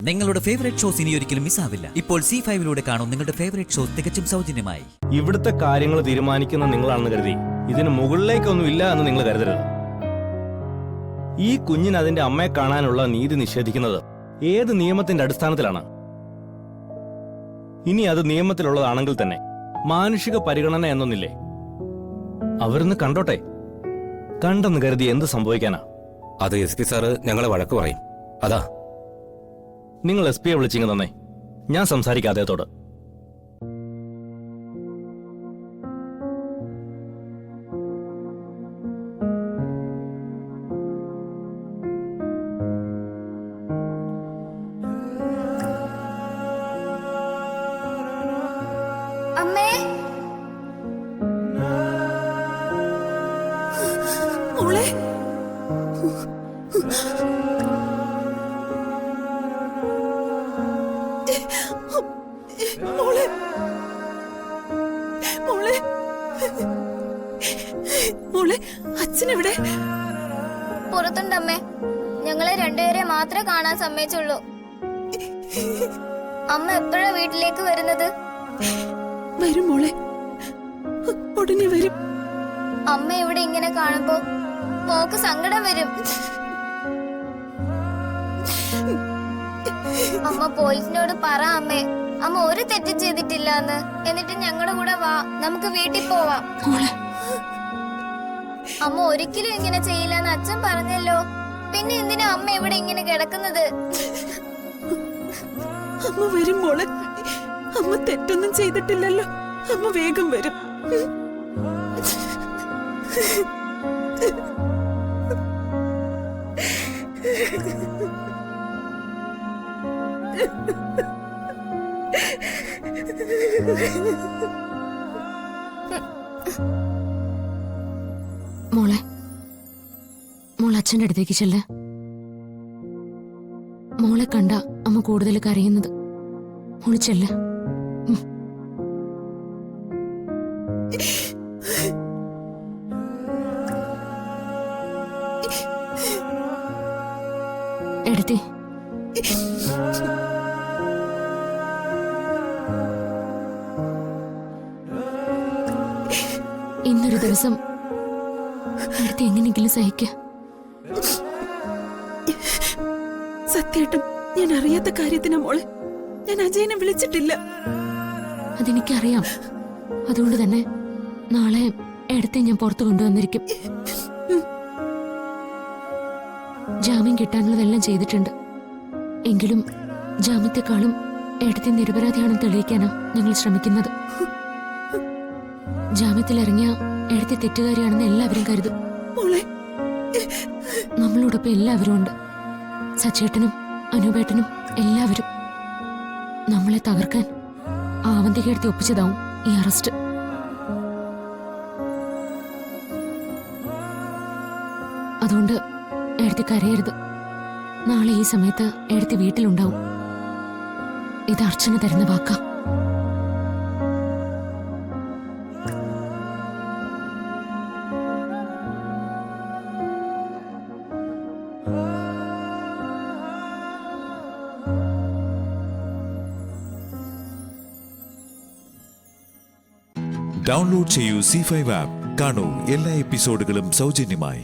നിങ്ങളുടെ favourite shows ഇനി ഒരിക്കലും മിസ്സാവില്ല. ഇപ്പോൾ C5 കാണും നിങ്ങളുടെ ഫേവറേറ്റ് ഷോസ് തികച്ചും സൗജന്യമായി. ഇവിടുത്തെ കാര്യങ്ങൾ തീരുമാനിക്കുന്ന നിങ്ങളാണെന്ന് കരുതി ഇതിന് മുകളിലേക്കൊന്നും ഇല്ല എന്ന് നിങ്ങൾ കരുതരുത്. ഈ കുഞ്ഞിന് അതിന്റെ അമ്മയെ കാണാനുള്ള നീതി നിഷേധിക്കുന്നത് ഏത് നിയമത്തിന്റെ അടിസ്ഥാനത്തിലാണ്? ഇനി അത് നിയമത്തിലുള്ളതാണെങ്കിൽ തന്നെ മാനുഷിക പരിഗണന എന്നൊന്നില്ലേ? അവരൊന്ന് കണ്ടോട്ടെ. കണ്ടെന്ന് കരുതി എന്ത് സംഭവിക്കാനാ? അത് SP സാറ് ഞങ്ങളെ വഴക്ക് പറയും. അതാ നിങ്ങൾ SP വിളിച്ചിങ്ങ് തന്നെ. ഞാൻ സംസാരിക്കാം അദ്ദേഹത്തോട്. അമ്മേ, മോളെ, മോളെ, മോളെ, മോളെ, അച്ഛനെവിടെ? പുറത്തുണ്ടമ്മേ. ഞങ്ങളെ രണ്ടുപേരെ മാത്രമേ കാണാൻ സമ്മതിച്ചുള്ളൂ. അമ്മ എപ്പോഴാ വീട്ടിലേക്ക് വരുന്നത്? വരും മോളെ, ഉടനെ വരും. അമ്മ ഇവിടെ ഇങ്ങനെ കാണുമ്പോ മോക്ക് സങ്കടം വരും. അമ്മ പോലീസിനോട് പറ അമ്മേ, അമ്മ ഒരു തെറ്റും ചെയ്തിട്ടില്ല എന്ന്. എന്നിട്ട് ഞങ്ങളുടെ കൂടെ വാ, നമുക്ക് വീട്ടിൽ പോവാം. അമ്മ ഒരിക്കലും ഇങ്ങനെ ചെയ്യില്ലെന്ന് അച്ഛൻ പറഞ്ഞല്ലോ. പിന്നെ എന്തിനാ അമ്മ ഇവിടെ ഇങ്ങനെ കിടക്കുന്നത്? അമ്മ വരും മോളെ, അമ്മ തെറ്റൊന്നും ചെയ്തിട്ടില്ലല്ലോ. അമ്മ വേഗം വരും. മോളെ, മോൾ അച്ഛൻ്റെ അടുത്തേക്ക് ചെല്ല്. മോളെ കണ്ട അമ്മ കൂടുതൽ കരയുന്നത്. മോള് ചെല്ല്. എടുത്തേ. ഇന്നൊരു ദിവസം എടുത്ത് എങ്ങനെയെങ്കിലും സഹിക്ക. സത്യായിട്ടും ഞാൻ അറിയാത്ത കാര്യത്തിനാ മോളെ. ഞാൻ അജയനെ വിളിച്ചിട്ടില്ല. അതെനിക്കറിയാം. അതുകൊണ്ട് തന്നെ നാളെ എടുത്തെ ഞാൻ പുറത്തു കൊണ്ടുവന്നിരിക്കും. ജാമ്യം കിട്ടാനുള്ളതെല്ലാം ചെയ്തിട്ടുണ്ട്. എങ്കിലും ജാമ്യത്തെക്കാളും എടുത്തെ നിരപരാധിയാണെന്ന് തെളിയിക്കാനാ ഞങ്ങൾ ശ്രമിക്കുന്നത്. ജാമ്യത്തിലിറങ്ങിയ എടുത്തെ തെറ്റുകാരിയാണെന്ന് എല്ലാവരും കരുതും. നമ്മളോടൊപ്പം എല്ലാവരും ഉണ്ട്. സച്ചേട്ടനും അനൂപേട്ടനും എല്ലാവരും. നമ്മളെ തകർക്കാൻ ആവന്തികയെടുത്ത് ഒപ്പിച്ചതാവും ഈ അറസ്റ്റ്. അതുകൊണ്ട് എടുത്ത് കരയരുത്. നാളെ ഈ സമയത്ത് എടുത്ത് വീട്ടിലുണ്ടാവും. ഇത് അർച്ചന തരുന്ന വാക്കാ. ഡൗൺലോഡ് ചെയ്യൂ C5 ആപ്പ്. കാണൂ എല്ലാ എപ്പിസോഡുകളും സൗജന്യമായി.